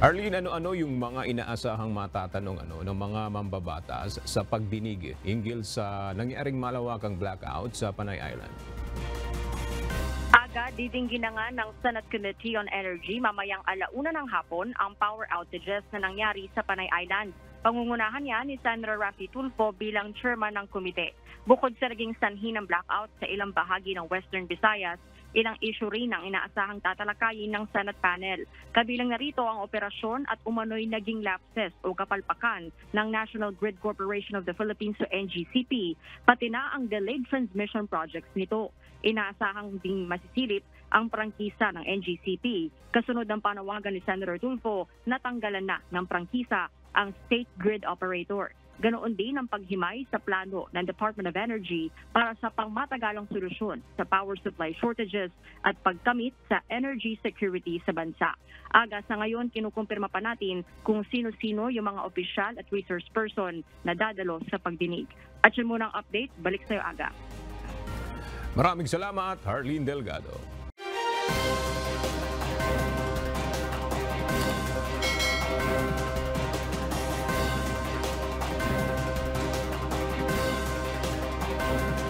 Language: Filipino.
Arlene, ano-ano yung mga inaasahang matatanong ng mga mambabatas sa pagdinig hinggil sa nangyaring malawakang blackout sa Panay Island? Aga, didinggin na nga ng Senate Committee on Energy mamayang 1:00 ng hapon ang power outages na nangyari sa Panay Island. Pangungunahan niya ni Senator Raffy Tulfo bilang chairman ng komite. Bukod sa naging sanhi ng blackout sa ilang bahagi ng Western Visayas, ilang issue rin ang inaasahang tatalakayin ng Senate panel. Kabilang narito ang operasyon at umano'y naging lapses o kapalpakan ng National Grid Corporation of the Philippines o NGCP, pati na ang delayed transmission projects nito. Inaasahang ding masisilip ang prangkisa ng NGCP. Kasunod ng panawagan ni Senator Tulfo, natanggalan na ng prangkisa ang state grid operator. Ganoon din ang paghimay sa plano ng Department of Energy para sa pangmatagalang solusyon sa power supply shortages at pagkamit sa energy security sa bansa. Aga, sa ngayon, kinukumpirma pa natin kung sino-sino yung mga opisyal at resource person na dadalo sa pagdinig. At yun muna ang update. Balik sa'yo, Aga. Maraming salamat, Arlene Delgado.